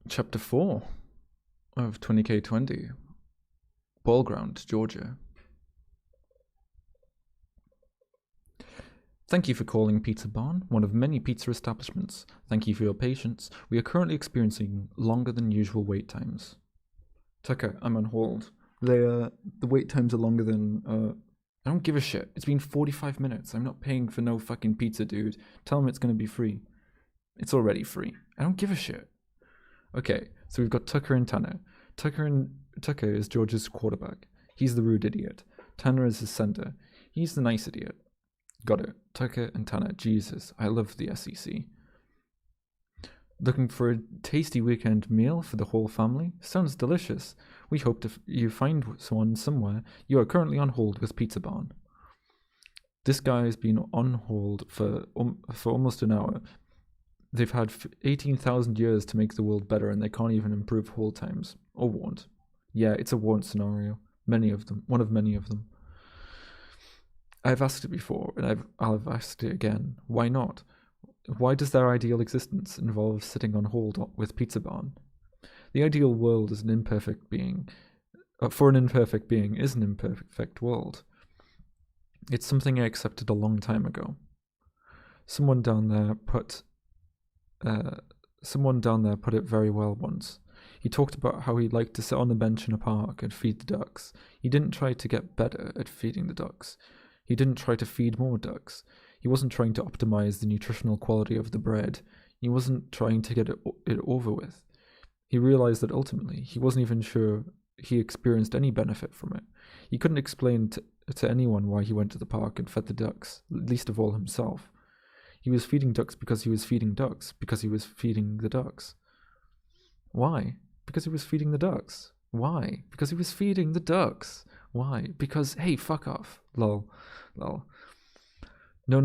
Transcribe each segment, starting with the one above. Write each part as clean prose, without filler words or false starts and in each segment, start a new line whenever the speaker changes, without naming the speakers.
Chapter 4 of 20K20, Ball Ground, Georgia. Thank you for calling Pizza Barn, one of many pizza establishments. Thank you for your patience. We are currently experiencing longer than usual wait times. Tucker, I'm on hold. The wait times are longer than, I don't give a shit. It's been 45 minutes. I'm not paying for no fucking pizza, dude. Tell them it's gonna be free. It's already free. I don't give a shit. Okay, so we've got Tucker and Tanner. Tucker is George's quarterback. He's the rude idiot. Tanner is his center. He's the nice idiot. Got it. Tucker and Tanner. Jesus, I love the SEC. Looking for a tasty weekend meal for the whole family? Sounds delicious. We hope you find one somewhere. You are currently on hold with Pizza Barn. This guy has been on hold for almost an hour. They've had 18,000 years to make the world better, and they can't even improve hold times. Or won't. Yeah, it's a won't scenario. Many of them. One of many of them. I've asked it before, and I'll have asked it again. Why not? Why does their ideal existence involve sitting on hold with Pizza Barn? The ideal world is an imperfect being. For an imperfect being is an imperfect world. It's something I accepted a long time ago. Someone down there put it very well once. He talked about how he liked to sit on the bench in a park and feed the ducks. He didn't try to get better at feeding the ducks. He didn't try to feed more ducks. He wasn't trying to optimize the nutritional quality of the bread. He wasn't trying to get it over with. He realized that ultimately he wasn't even sure he experienced any benefit from it. He couldn't explain to anyone why he went to the park and fed the ducks, least of all himself. He was feeding ducks because he was feeding ducks, because he was feeding the ducks. Why? Because he was feeding the ducks. Why? Because he was feeding the ducks. Why? Because, hey, fuck off. Lol. No. No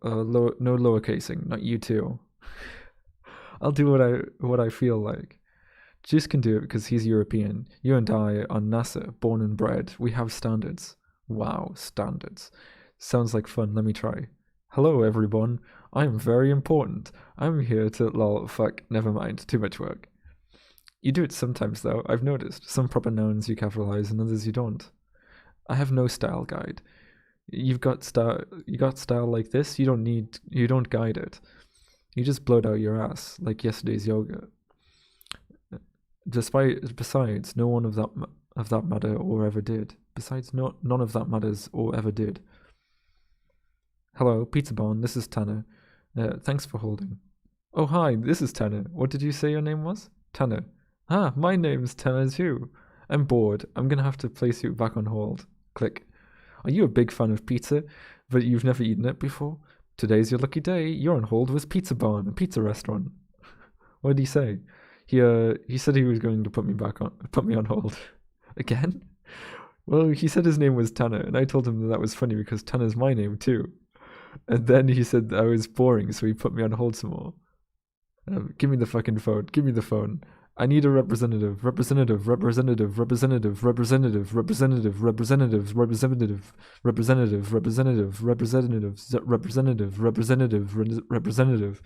lowercasing, not you too. I'll do what I feel like. Juice can do it because he's European. You and I are NASA, born and bred. We have standards. Wow, standards. Sounds like fun. Let me try. Hello, everyone. I'm very important. I'm here to lol. Fuck. Never mind. Too much work. You do it sometimes, though. I've noticed. Some proper nouns you capitalize and others you don't. I have no style guide. You got style like this. You don't guide it. You just blurt out your ass like yesterday's yoga. Besides, no one of that matter or ever did. None of that matters or ever did. Hello, Pizza Barn. This is Tanner. Thanks for holding. Oh, hi. This is Tanner. What did you say your name was? Tanner. Ah, my name's Tanner too. I'm bored. I'm gonna have to place you back on hold. Click. Are you a big fan of pizza, but you've never eaten it before? Today's your lucky day. You're on hold with Pizza Barn, a pizza restaurant. What did he say? He said he was going to put me on hold. Again? Well, he said his name was Tanner, and I told him that was funny because Tanner's my name too. And then he said I was boring, so he put me on hold some more. Give me the fucking phone. Give me the phone. I need a representative. Representative. Representative. Representative. Representative. Representative. Representative. Representative. Representative. Representative. Representative. Representative. Representative. Representative.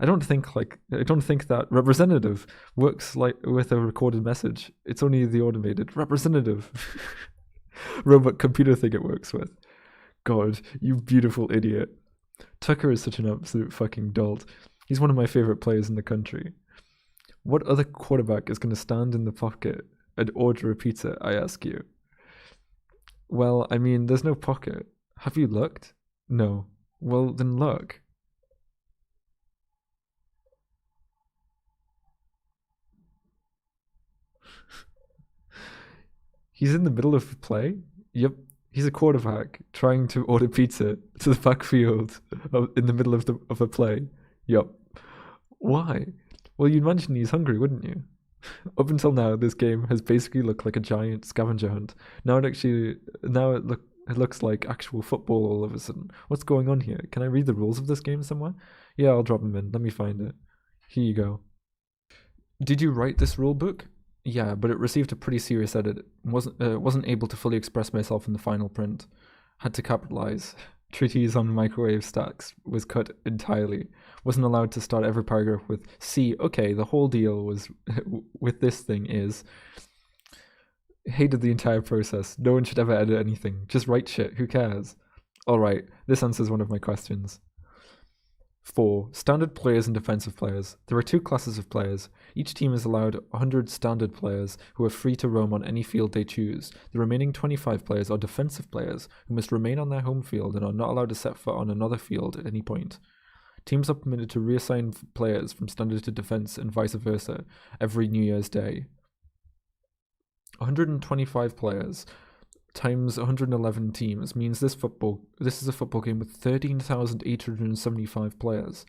I don't think that representative works like with a recorded message. It's only the automated representative robot computer thing it works with. God, you beautiful idiot. Tucker is such an absolute fucking dolt. He's one of my favorite players in the country. What other quarterback is going to stand in the pocket and order a pizza, I ask you? Well, I mean, there's no pocket. Have you looked? No. Well, then look. He's in the middle of a play? Yep. He's a quarterback trying to order pizza to the backfield in the middle of a play. Yup. Why? Well, you'd imagine he's hungry, wouldn't you? Up until now, this game has basically looked like a giant scavenger hunt. Now it looks like actual football all of a sudden. What's going on here? Can I read the rules of this game somewhere? Yeah, I'll drop them in. Let me find it. Here you go. Did you write this rule book? Yeah, but it received a pretty serious edit. Wasn't able to fully express myself in the final print. Had to capitalize. Treatise on microwave stacks was cut entirely. Wasn't allowed to start every paragraph with "See, okay, the whole deal was with this thing is." Hated the entire process. No one should ever edit anything. Just write shit. Who cares? Alright, this answers one of my questions. 4. Standard players and defensive players. There are two classes of players. Each team is allowed 100 standard players who are free to roam on any field they choose. The remaining 25 players are defensive players who must remain on their home field and are not allowed to set foot on another field at any point. Teams are permitted to reassign players from standard to defense and vice versa every New Year's Day. 125 players times 111 teams means this is a football game with 13,875 players,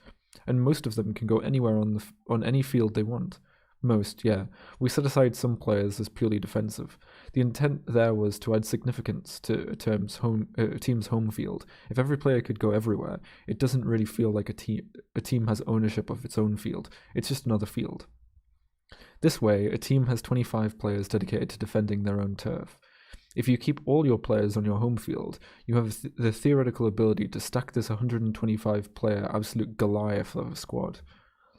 and most of them can go anywhere on any field they want. Most, yeah. We set aside some players as purely defensive. The intent there was to add significance to a team's home field. If every player could go everywhere, it doesn't really feel like a team has ownership of its own field. It's just another field. This way, a team has 25 players dedicated to defending their own turf. If you keep all your players on your home field, you have the theoretical ability to stack this 125-player absolute Goliath of a squad.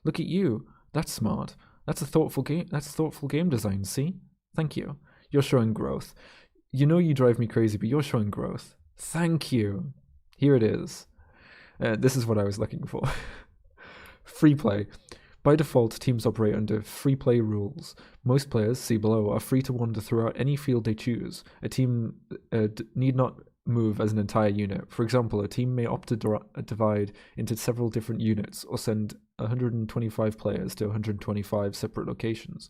Look at you. That's smart. That's a thoughtful game. That's thoughtful game design, see? Thank you. You're showing growth. You know you drive me crazy, but you're showing growth. Thank you. Here it is. This is what I was looking for. Free play. By default, teams operate under free play rules. Most players, see below, are free to wander throughout any field they choose. A team need not move as an entire unit. For example, a team may opt to divide into several different units or send 125 players to 125 separate locations.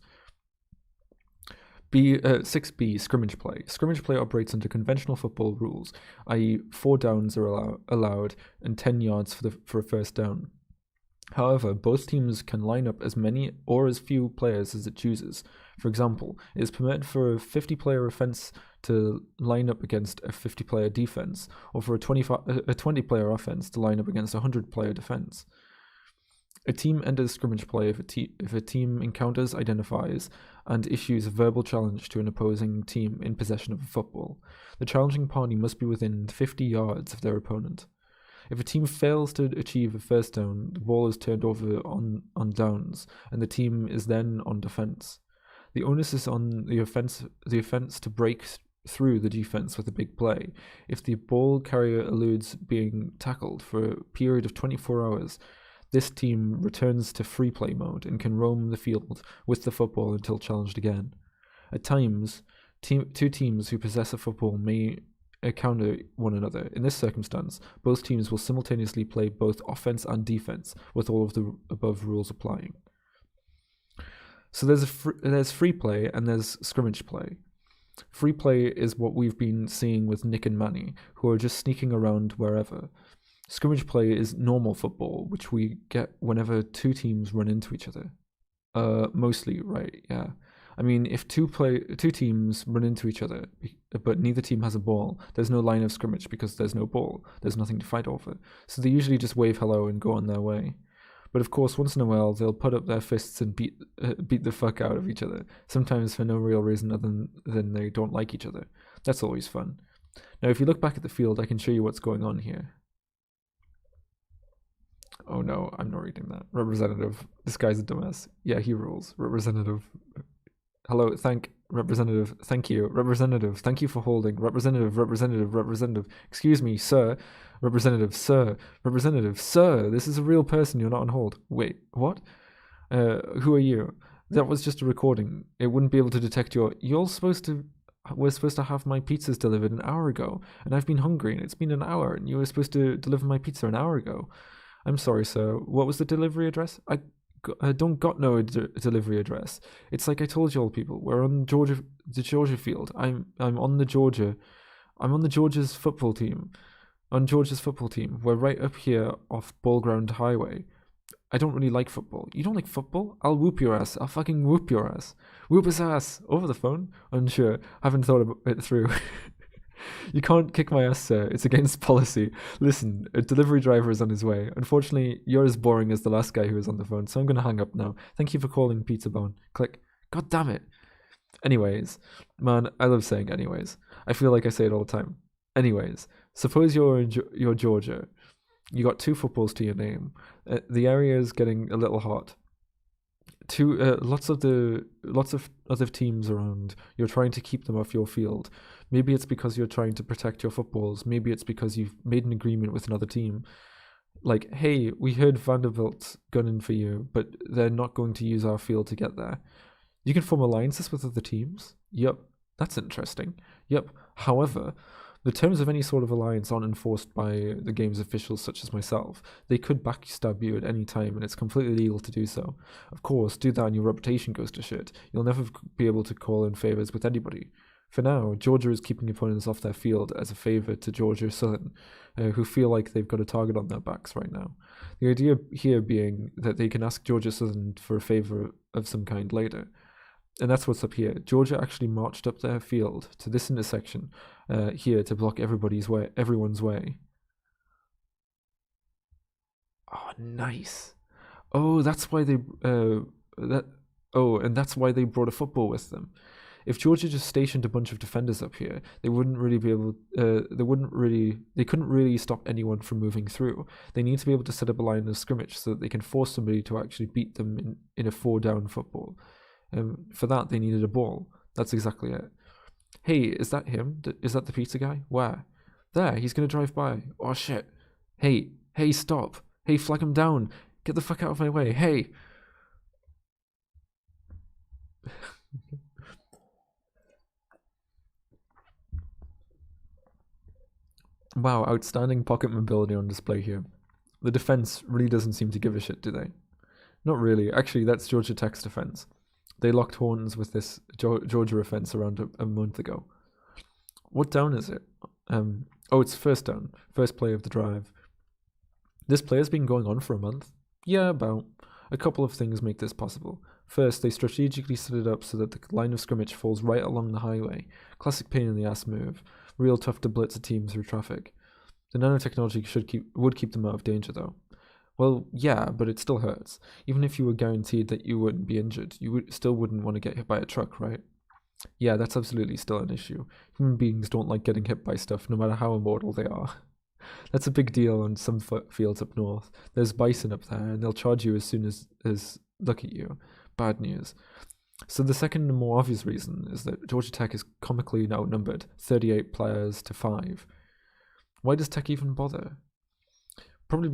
6b, scrimmage play. Scrimmage play operates under conventional football rules, i.e. 4 downs are allowed and 10 yards for a first down. However, both teams can line up as many or as few players as it chooses. For example, it is permitted for a 50-player offense to line up against a 50-player defense, or for a 20-player offense to line up against a 100-player defense. A team enters scrimmage play if a team encounters, identifies, and issues a verbal challenge to an opposing team in possession of a football. The challenging party must be within 50 yards of their opponent. If a team fails to achieve a first down, the ball is turned over on downs, and the team is then on defense. The onus is on the offense to break through the defense with a big play. If the ball carrier eludes being tackled for a period of 24 hours, this team returns to free play mode and can roam the field with the football until challenged again. At times, two teams who possess a football may counter one another. In this circumstance, both teams will simultaneously play both offense and defense, with all of the above rules applying. So there's free play and there's scrimmage play. Free play is what we've been seeing with Nick and Manny, who are just sneaking around wherever. Scrimmage play is normal football, which we get whenever two teams run into each other. Mostly, right, yeah. I mean, if two teams run into each other, but neither team has a ball, there's no line of scrimmage because there's no ball. There's nothing to fight over. So they usually just wave hello and go on their way. But of course, once in a while, they'll put up their fists and beat the fuck out of each other, sometimes for no real reason other than they don't like each other. That's always fun. Now, if you look back at the field, I can show you what's going on here. Oh no, I'm not reading that. Representative. This guy's a dumbass. Yeah, he rules. Representative. Hello, Representative, thank you. Representative, thank you for holding. Representative. Excuse me, sir. Representative, sir. Representative, sir. This is a real person. You're not on hold. Wait, what? Who are you? That was just a recording. It wouldn't be able to detect we're supposed to have my pizzas delivered an hour ago, and I've been hungry, and it's been an hour, and you were supposed to deliver my pizza an hour ago. I'm sorry, sir. What was the delivery address? I don't got no delivery address. It's like I told you all people. We're on the Georgia field. I'm on Georgia's football team. On Georgia's football team. We're right up here off Ball Ground Highway. I don't really like football. You don't like football? I'll whoop your ass. I'll fucking whoop your ass. Whoop his ass. Over the phone? Unsure. Haven't thought it through. You can't kick my ass, sir. It's against policy. Listen, a delivery driver is on his way. Unfortunately, you're as boring as the last guy who was on the phone, so I'm going to hang up now. Thank you for calling Pizza Bone. Click. God damn it. Anyways. Man, I love saying anyways. I feel like I say it all the time. Anyways. Suppose you're Georgia. You got 2 footballs to your name. The area is getting a little hot. Lots of other teams around. You're trying to keep them off your field. Maybe it's because you're trying to protect your footballs. Maybe it's because you've made an agreement with another team. Like, hey, we heard Vanderbilt's gunning for you, but they're not going to use our field to get there. You can form alliances with other teams. Yep, that's interesting. Yep. However, the terms of any sort of alliance aren't enforced by the game's officials such as myself. They could backstab you at any time, and it's completely legal to do so. Of course, do that and your reputation goes to shit. You'll never be able to call in favors with anybody. For now, Georgia is keeping opponents off their field as a favor to Georgia Southern, who feel like they've got a target on their backs right now. The idea here being that they can ask Georgia Southern for a favor of some kind later. And that's what's up here. Georgia actually marched up their field to this intersection here to block everyone's way. Oh, nice. Oh, that's why they and that's why they brought a football with them. If Georgia just stationed a bunch of defenders up here, they wouldn't really be able. They couldn't really stop anyone from moving through. They need to be able to set up a line of scrimmage so that they can force somebody to actually beat them in a 4-down football. For that, they needed a ball. That's exactly it. Hey, is that him? Is that the pizza guy? Where? There, he's gonna drive by. Oh shit. Hey, stop. Hey, flag him down. Get the fuck out of my way. Hey. Wow, outstanding pocket mobility on display here. The defense really doesn't seem to give a shit, do they? Not really. Actually, that's Georgia Tech's defense. They locked horns with this Georgia offense around a month ago. What down is it? It's first down. First play of the drive. This play has been going on for a month? Yeah, about. A couple of things make this possible. First, they strategically set it up so that the line of scrimmage falls right along the highway. Classic pain in the ass move. Real tough to blitz a team through traffic. The nanotechnology would keep them out of danger, though. Well, yeah, but it still hurts. Even if you were guaranteed that you wouldn't be injured, you still wouldn't want to get hit by a truck, right? Yeah, that's absolutely still an issue. Human beings don't like getting hit by stuff, no matter how immortal they are. That's a big deal on some fields up north. There's bison up there, and they'll charge you as soon as look at you. Bad news. So the second and more obvious reason is that Georgia Tech is comically outnumbered, 38 players to 5. Why does Tech even bother? Probably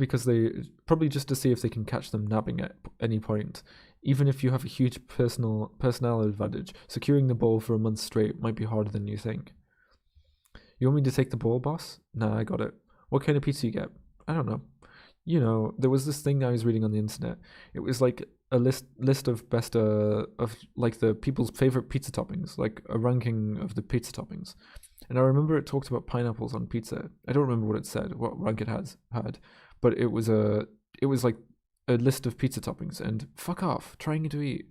just to see if they can catch them nabbing at any point. Even if you have a huge personnel advantage, securing the ball for a month straight might be harder than you think. You want me to take the ball, boss? Nah, I got it. What kind of pizza you get? I don't know. You know, there was this thing I was reading on the internet. It was like a list of best of like the people's favorite pizza toppings, like a ranking of the pizza toppings. And I remember it talked about pineapples on pizza. I don't remember what it said, what rank it had, but it was like a list of pizza toppings. And fuck off, trying to eat.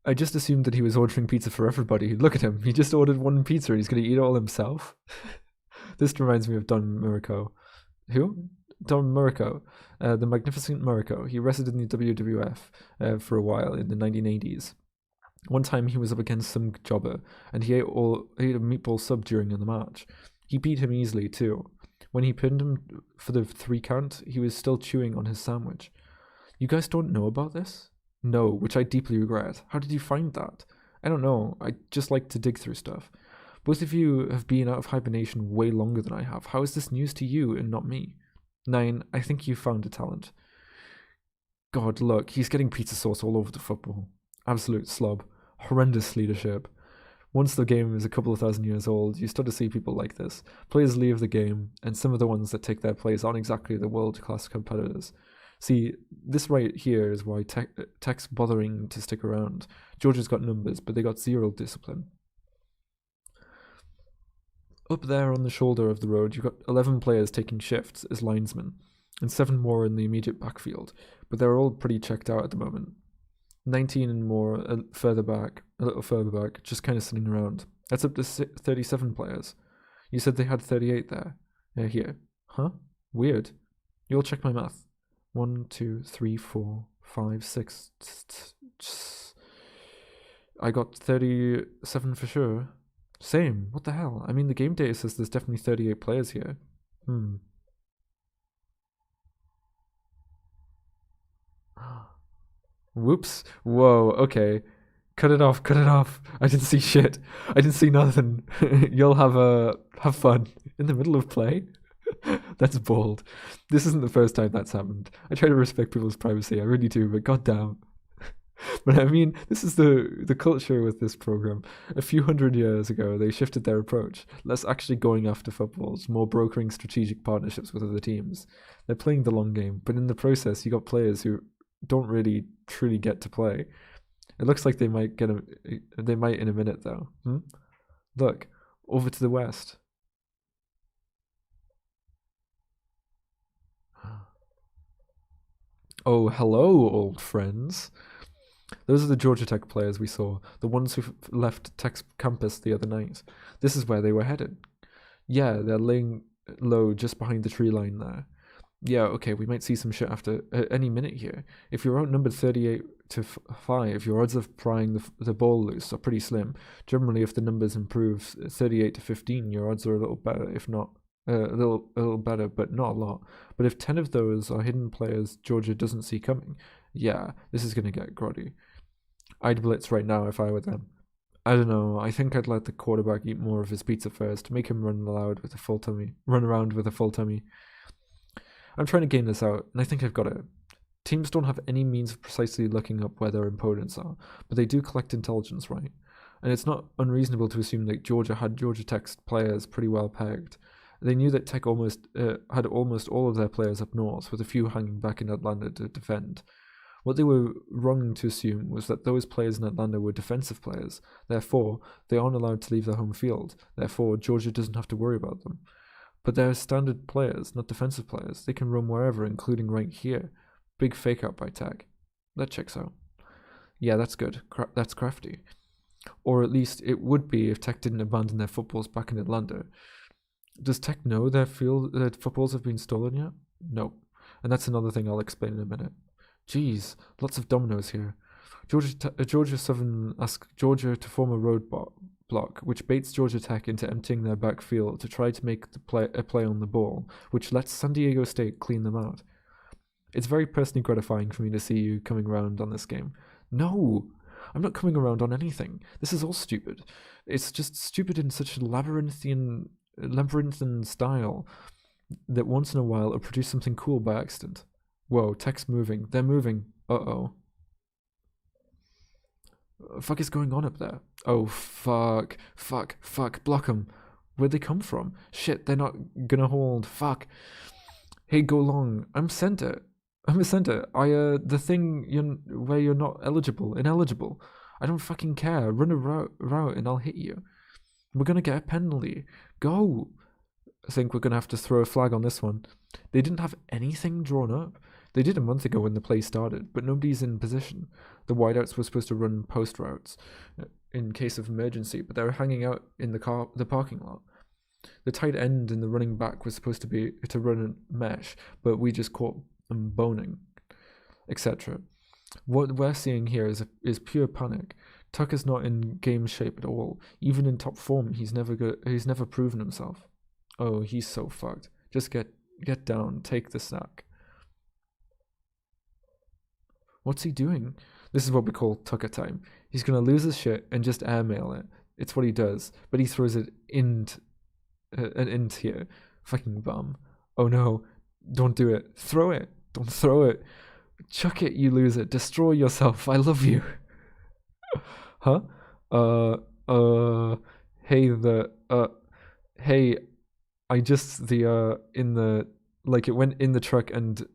I just assumed that he was ordering pizza for everybody. Look at him, he just ordered one pizza. He's gonna eat it all himself. This reminds me of Don Muraco. Who? Don Muraco, the Magnificent Muraco. He wrestled in the WWF for a while in the 1980s. One time he was up against some jobber, and he ate a meatball sub during the match. He beat him easily too. When he pinned him for the 3 count, he was still chewing on his sandwich. You guys don't know about this? No, which I deeply regret. How did you find that? I don't know. I just like to dig through stuff. Both of you have been out of hibernation way longer than I have. How is this news to you and not me? 9, I think you found a talent. God, look, he's getting pizza sauce all over the football. Absolute slob. Horrendous leadership. Once the game is a couple of thousand years old, you start to see people like this. Players leave the game, and some of the ones that take their place aren't exactly the world-class competitors. See, this right here is why Tech's bothering to stick around. Georgia's got numbers, but they got 0 discipline. Up there on the shoulder of the road, you've got 11 players taking shifts as linesmen, and 7 more in the immediate backfield, but they're all pretty checked out at the moment. 19 and more a little further back, just kind of sitting around. That's up to 37 players. You said they had 38 there. Here. Huh? Weird. You'll check my math. 1, 2, 3, 4, 5, 6. I got 37 for sure. Same. What the hell? I mean, the game data says there's definitely 38 players here. Whoops. Whoa, okay. Cut it off, cut it off. I didn't see shit. I didn't see nothing. You'll have fun in the middle of play. That's bold. This isn't the first time that's happened. I try to respect people's privacy, I really do, but goddamn. But I mean, this is the culture with this program. A few hundred years ago, they shifted their approach, less actually going after footballs, more brokering strategic partnerships with other teams. They're playing the long game, but in the process, you got players who don't really truly get to play. It looks like they might they might in a minute though. Look, over to the west. Oh, hello, old friends. Those are the Georgia Tech players we saw, the ones who left Tech's campus the other night. This is where they were headed. Yeah, they're laying low just behind the tree line there. Yeah, okay, we might see some shit after any minute here. If you're outnumbered 38 to 5, your odds of prying the ball loose are pretty slim. Generally, if the numbers improve 38 to 15, your odds are a little better, if not a little better, but not a lot. But if 10 of those are hidden players Georgia doesn't see coming, yeah, this is going to get grotty. I'd blitz right now if I were them. I don't know. I think I'd let the quarterback eat more of his pizza first, make him run around with a full tummy. I'm trying to game this out, and I think I've got it. Teams don't have any means of precisely looking up where their opponents are, but they do collect intelligence, right? And it's not unreasonable to assume that Georgia had Georgia Tech's players pretty well pegged. They knew that Tech had almost all of their players up north, with a few hanging back in Atlanta to defend. What they were wrong to assume was that those players in Atlanta were defensive players. Therefore, they aren't allowed to leave their home field. Therefore, Georgia doesn't have to worry about them. But they're standard players, not defensive players. They can roam wherever, including right here. Big fake out by Tech. That checks out. Yeah, that's good. That's crafty. Or at least it would be if Tech didn't abandon their footballs back in Atlanta. Does Tech know their footballs have been stolen yet? No. And that's another thing I'll explain in a minute. Geez, lots of dominoes here. Georgia Southern asks Georgia to form a roadblock, which baits Georgia Tech into emptying their backfield to try to make a play on the ball, which lets San Diego State clean them out. It's very personally gratifying for me to see you coming around on this game. No, I'm not coming around on anything. This is all stupid. It's just stupid in such a labyrinthine style that once in a while it'll produce something cool by accident. Whoa, Tech's moving. They're moving. Uh-oh. Fuck is going on up there? Oh, fuck. Block them. Where'd they come from? Shit, they're not gonna hold. Fuck. Hey, go long. I'm a center. The thing where you're not ineligible. I don't fucking care. Run a route and I'll hit you. We're gonna get a penalty. Go. I think we're gonna have to throw a flag on this one. They didn't have anything drawn up. They did a month ago when the play started, but nobody's in position. The wideouts were supposed to run post routes in case of emergency, but they were hanging out in the parking lot. The tight end and the running back was supposed to run a mesh, but we just caught them boning, etc. What we're seeing here is pure panic. Tucker's not in game shape at all. Even in top form, he's never proven himself. Oh, he's so fucked. Just get down, take the sack. What's he doing? This is what we call Tucker time. He's gonna lose his shit and just airmail it. It's what he does, but he throws it into an int here. Fucking bum. Oh no, don't do it. Throw it. Don't throw it. Chuck it, you loser. Destroy yourself. I love you. Huh? Hey, I just, it went in the truck and,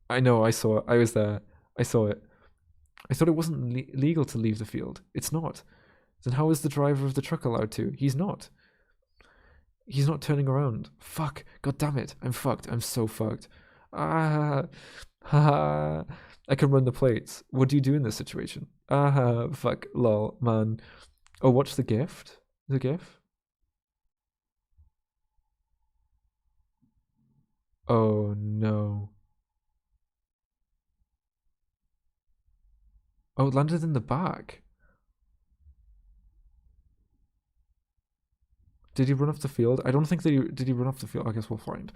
I know, I saw it. I was there. I saw it. I thought it wasn't legal to leave the field. It's not. Then how is the driver of the truck allowed to? He's not. He's not turning around. Fuck. God damn it. I'm fucked. I'm so fucked. Ah. Ha. I can run the plates. What do you do in this situation? Ah. Fuck. Lol. Man. Oh, watch the gift. The GIF. Oh no. Oh, it landed in the back. Did he run off the field? I don't think that did he run off the field? I guess we'll find.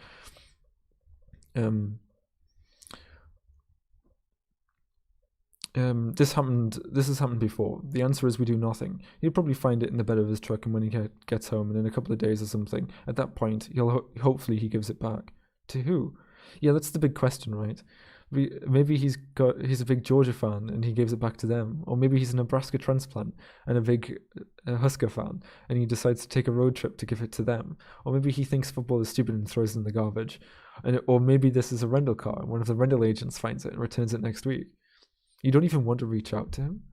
This has happened before. The answer is we do nothing. He'll probably find it in the bed of his truck, and when he gets home, and in a couple of days or something, at that point, hopefully he gives it back. To who? Yeah, that's the big question, right? Maybe he's a big Georgia fan and he gives it back to them, or maybe he's a Nebraska transplant and a big Husker fan and he decides to take a road trip to give it to them, or maybe he thinks football is stupid and throws it in the garbage, or maybe this is a rental car and one of the rental agents finds it and returns it next week. You don't even want to reach out to him.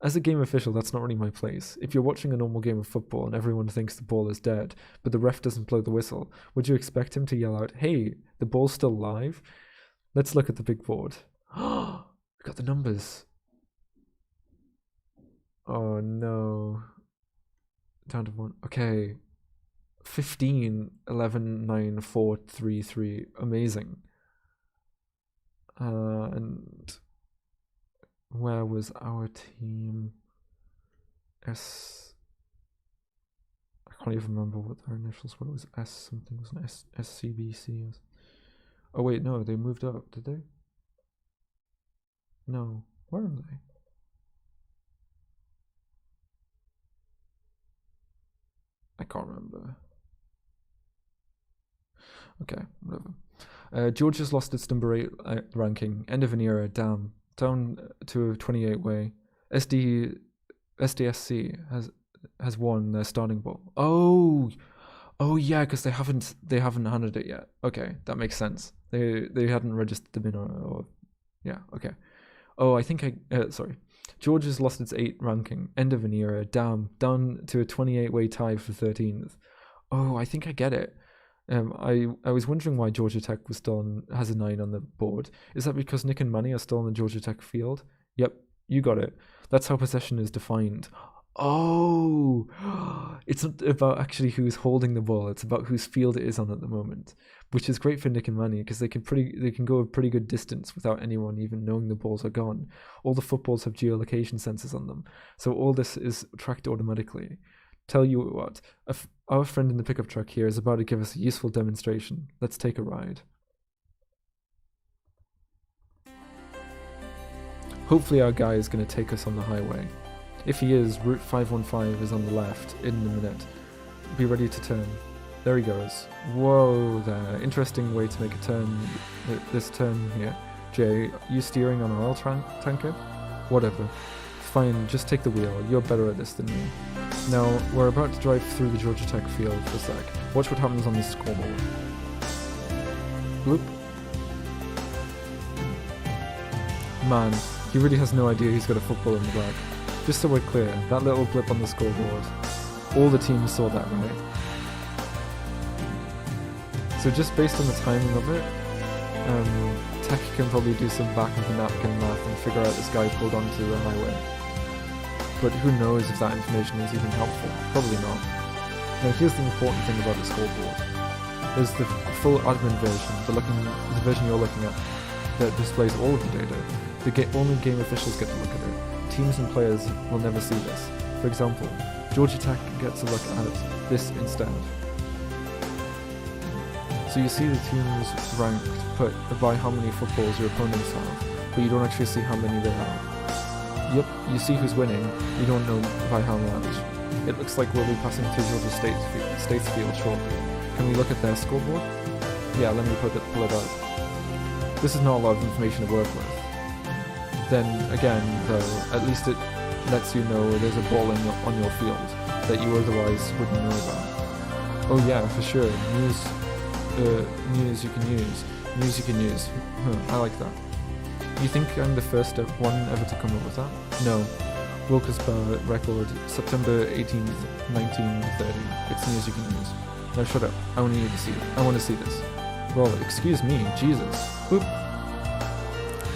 As a game official, that's not really my place. If you're watching a normal game of football and everyone thinks the ball is dead, but the ref doesn't blow the whistle, would you expect him to yell out, "Hey, the ball's still live"? Let's look at the big board. Oh, we got the numbers. Oh no. Down to 1. Okay. 15, 11, 9, 4, 3, 3. Amazing. And where was our team? I can't even remember what their initials were. It was S something, wasn't it? SCBC. Oh wait, no, they moved up, did they? No, where are they? I can't remember. Okay, whatever. Georgia's lost its number 8 ranking. End of an era, damn. Down to a 28 way. SDSC has won their starting ball. Oh yeah, because they haven't handed it yet. Okay, that makes sense. They hadn't registered them in or yeah, okay. Oh, I think sorry. Georgia's lost its 8 ranking. End of an era. Damn. Down to a 28-way tie for 13th. Oh, I think I get it. I was wondering why Georgia Tech has a 9 on the board. Is that because Nick and Manny are still on the Georgia Tech field? Yep, you got it. That's how possession is defined. Oh, it's not about actually who's holding the ball. It's about whose field it is on at the moment, which is great for Nick and Manny because they can go a pretty good distance without anyone even knowing the balls are gone. All the footballs have geolocation sensors on them, so all this is tracked automatically. Tell you what, our friend in the pickup truck here is about to give us a useful demonstration. Let's take a ride. Hopefully our guy is going to take us on the highway. If he is, Route 515 is on the left in a minute. Be ready to turn. There he goes. Whoa there. Interesting way to make a turn. This turn here. Jay, you steering on an oil tanker? Whatever. Fine, just take the wheel. You're better at this than me. Now, we're about to drive through the Georgia Tech field for a sec. Watch what happens on this scoreboard. Bloop. Man, he really has no idea he's got a football in the back. Just so we're clear, that little blip on the scoreboard, all the teams saw that, right? So just based on the timing of it, Tech can probably do some back of the napkin math and figure out this guy pulled onto the highway. But who knows if that information is even helpful? Probably not. Now here's the important thing about the scoreboard. There's the full admin version, the version you're looking at, that displays all of the data. Only game officials get to look at it. Teams and players will never see this. For example, Georgia Tech gets a look at this instead. So you see the teams ranked by how many footballs your opponents have, but you don't actually see how many they have. Yep, you see who's winning, you don't know by how much. It looks like we'll be passing through Georgia State's field shortly. Can we look at their scoreboard? Yeah, let me pull it out. This is not a lot of information to work with. Then again, though, at least it lets you know there's a ball on your field that you otherwise wouldn't know about. Oh yeah, for sure. News you can use. I like that. You think I'm the first one ever to come up with that? No. Wilkes-Barre record, September 18th, 1930. It's news you can use. Now shut up. I want you to see it. I want to see this. Well, excuse me, Jesus. Oop.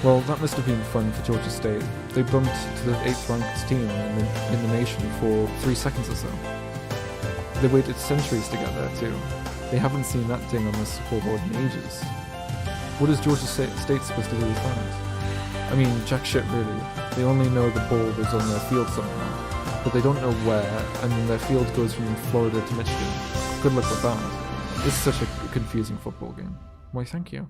Well, that must have been fun for Georgia State. They bumped to the 8th ranked team in the nation for 3 seconds or so. They waited centuries to get there too. They haven't seen that thing on the scoreboard in ages. What is Georgia State supposed to do with that? I mean, jack shit really. They only know the ball was on their field somehow. but they don't know where, and their field goes from Florida to Michigan. Good luck with that. It's such a confusing football game. Why, thank you.